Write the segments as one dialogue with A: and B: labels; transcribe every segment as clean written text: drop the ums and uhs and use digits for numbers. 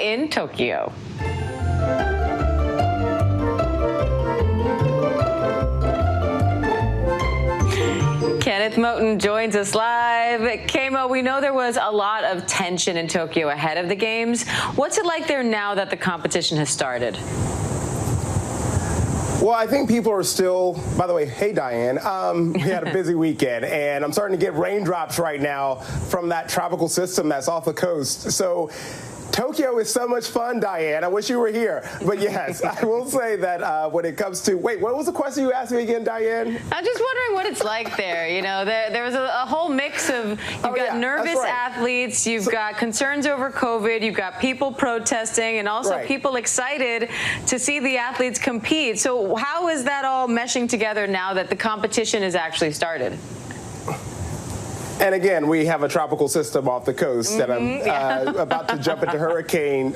A: in Tokyo. Kenneth Moten joins us live. Kamo, we know there was a lot of tension in Tokyo ahead of the games. What's it like there now that the competition has started?
B: Well, I think people are still, by the way, hey, Diane, we had a busy weekend, and I'm starting to get raindrops right now from that tropical system that's off the coast. So Tokyo is so much fun, Diane. I wish you were here. But yes, I will say that when it comes to, wait, what was the question you asked me again, Diane?
A: I'm just wondering what it's like there. You know, there was a whole mix of, you've got nervous athletes, you've got concerns over COVID, you've got people protesting, and also people excited to see the athletes compete. So how is that all meshing together now that the competition has actually started?
B: And again, we have a tropical system off the coast that I'm about to jump into hurricane,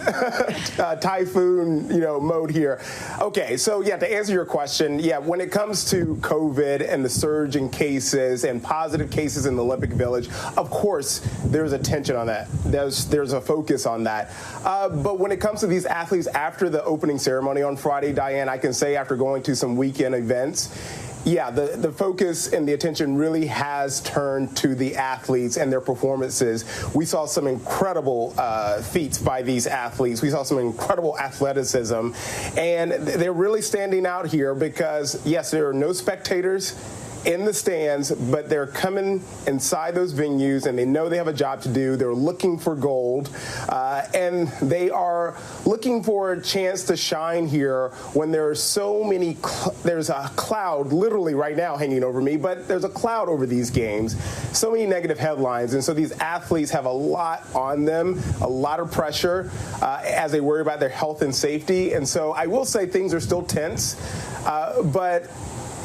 B: typhoon, mode here. Okay, so yeah, to answer your question, yeah, when it comes to COVID and the surge in cases and positive cases in the Olympic Village, of course, there's a tension on that. There's a focus on that. But when it comes to these athletes after the opening ceremony on Friday, Diane, I can say after going to some weekend events, yeah, the focus and the attention really has turned to the athletes and their performances. We saw some incredible feats by these athletes. We saw some incredible athleticism. And they're really standing out here because, yes, there are no spectators in the stands, but they're coming inside those venues and they know they have a job to do. They're looking for gold, and they are looking for a chance to shine here when there are so many, there's a cloud literally right now hanging over me, but there's a cloud over these games. So many negative headlines, and so these athletes have a lot on them, a lot of pressure as they worry about their health and safety. And so I will say things are still tense, but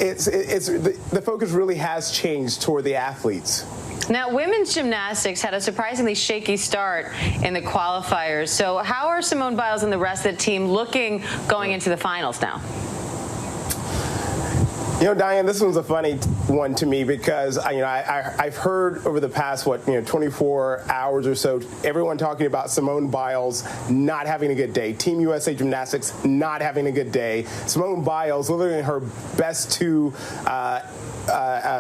B: the focus really has changed toward the athletes.
A: Now, women's gymnastics had a surprisingly shaky start in the qualifiers. So how are Simone Biles and the rest of the team looking going into the finals now?
B: Diane, this one's a funny one to me because I've heard over the past 24 hours or so, everyone talking about Simone Biles not having a good day, Team USA Gymnastics not having a good day, Simone Biles literally in her best two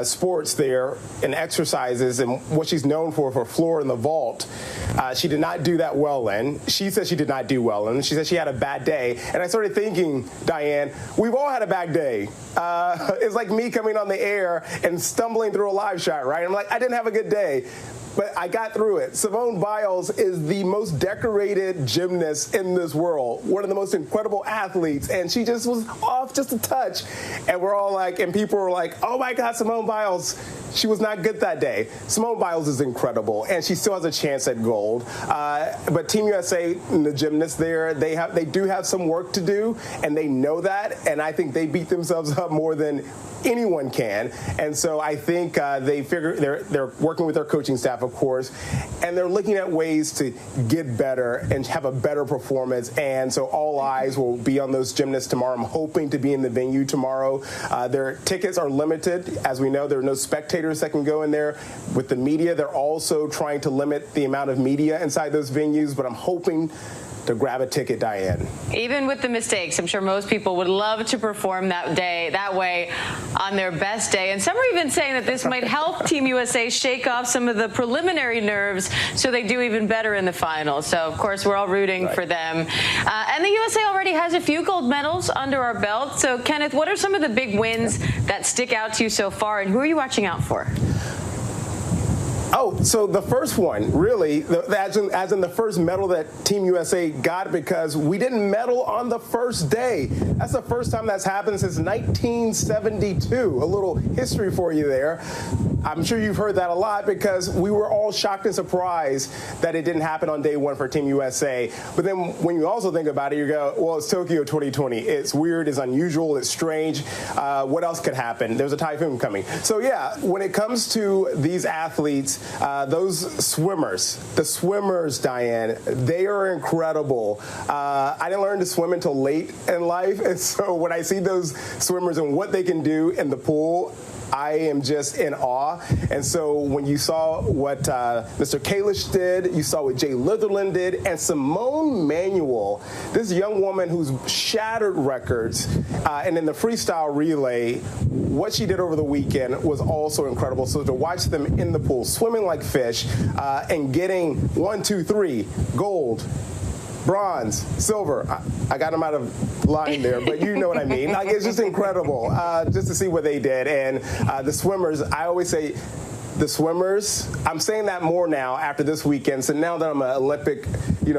B: sports there and exercises and what she's known for floor and the vault. She did not do that well in. She said she did not do well in. She said she had a bad day. And I started thinking, Diane, we've all had a bad day. It's like me coming on the air and stumbling through a live shot, right? I'm like, I didn't have a good day, but I got through it. Simone Biles is the most decorated gymnast in this world, one of the most incredible athletes, and she just was off just a touch. And we're all like, and people were like, oh my God, Simone Biles, she was not good that day. Simone Biles is incredible, and she still has a chance at gold. But Team USA and the gymnasts there, they do have some work to do, and they know that, and I think they beat themselves up more than anyone can. And so I think they figure they're working with their coaching staff, of course, and they're looking at ways to get better and have a better performance. And so all eyes will be on those gymnasts tomorrow. I'm hoping to be in the venue tomorrow. Their tickets are limited. As we know, there are no spectators that can go in there. With the media, they're also trying to limit the amount of media inside those venues, but I'm hoping to grab a ticket, Diane.
A: Even with the mistakes, I'm sure most people would love to perform that way on their best day. And some are even saying that this might help Team USA shake off some of the preliminary nerves so they do even better in the finals. So, of course, we're all rooting for them. And the USA already has a few gold medals under our belt. So, Kenneth, what are some of the big wins that stick out to you so far, and who are you watching out for?
B: Oh, so the first one, really, as in the first medal that Team USA got, because we didn't medal on the first day. That's the first time that's happened since 1972. A little history for you there. I'm sure you've heard that a lot because we were all shocked and surprised that it didn't happen on day one for Team USA. But then when you also think about it, you go, well, it's Tokyo 2020. It's weird, it's unusual, it's strange. What else could happen? There's a typhoon coming. So, yeah, when it comes to these athletes, those swimmers, the swimmers, Diane, they are incredible. I didn't learn to swim until late in life. And so when I see those swimmers and what they can do in the pool, I am just in awe. And so when you saw what Mr. Kalish did, you saw what Jay Litherland did, and Simone Manuel, this young woman who's shattered records, and in the freestyle relay, what she did over the weekend was also incredible. So to watch them in the pool, swimming like fish, and getting 1, 2, 3, gold, bronze, silver. I got them out of line there, but you know what I mean. Like, it's just incredible just to see what they did. And the swimmers, I always say, the swimmers, I'm saying that more now after this weekend. So now that I'm an Olympic,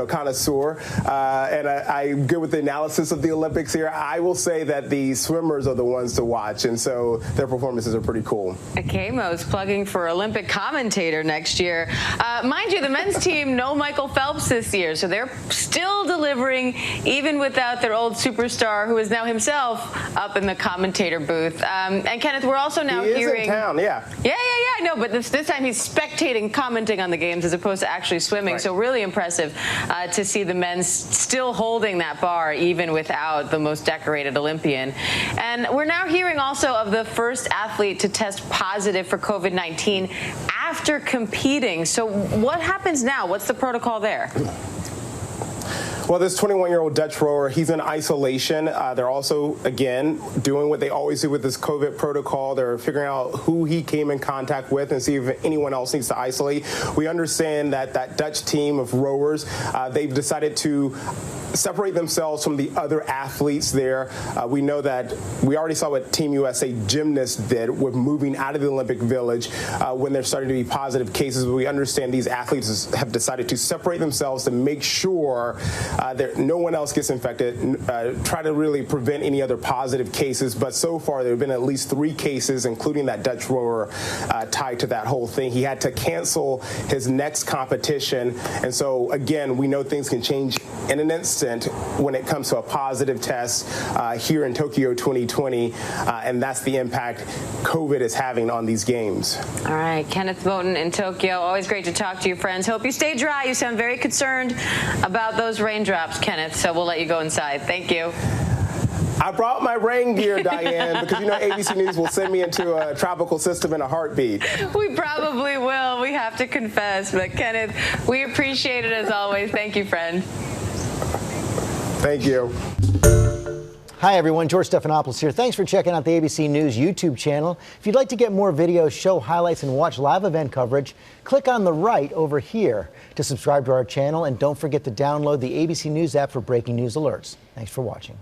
B: connoisseur, and I'm good with the analysis of the Olympics here, I will say that the swimmers are the ones to watch. And so their performances are pretty cool.
A: Kamo's plugging for Olympic commentator next year. Mind you, the men's team, no Michael Phelps this year. So they're still delivering, even without their old superstar, who is now himself up in the commentator booth. And Kenneth, we're also now hearing...
B: He is in town, yeah.
A: Yeah, I know, but this time he's spectating, commenting on the games as opposed to actually swimming.
B: Right.
A: So really impressive to see the men still holding that bar even without the most decorated Olympian. And we're now hearing also of the first athlete to test positive for COVID-19 after competing. So what happens now? What's the protocol there?
B: Well, this 21-year-old Dutch rower, he's in isolation. They're also, again, doing what they always do with this COVID protocol. They're figuring out who he came in contact with and see if anyone else needs to isolate. We understand that that Dutch team of rowers, they've decided to separate themselves from the other athletes there. We know that we already saw what Team USA gymnasts did with moving out of the Olympic Village when there's starting to be positive cases. But we understand these athletes have decided to separate themselves to make sure that no one else gets infected, try to really prevent any other positive cases. But so far, there have been at least 3 cases, including that Dutch rower, tied to that whole thing. He had to cancel his next competition. And so, again, we know things can change in an instant when it comes to a positive test here in Tokyo 2020, and that's the impact COVID is having on these games. All
A: right, Kenneth Moten in Tokyo. Always great to talk to you, friends. Hope you stay dry. You sound very concerned about those raindrops, Kenneth, so we'll let you go inside. Thank you.
B: I brought my rain gear, Diane, because ABC News will send me into a tropical system in a heartbeat.
A: We probably will, we have to confess. But Kenneth, we appreciate it as always. Thank you, friend.
B: Thank you.
C: Hi, everyone. George Stephanopoulos here. Thanks for checking out the ABC News YouTube channel. If you'd like to get more videos, show highlights, and watch live event coverage, click on the right over here to subscribe to our channel. And don't forget to download the ABC News app for breaking news alerts. Thanks for watching.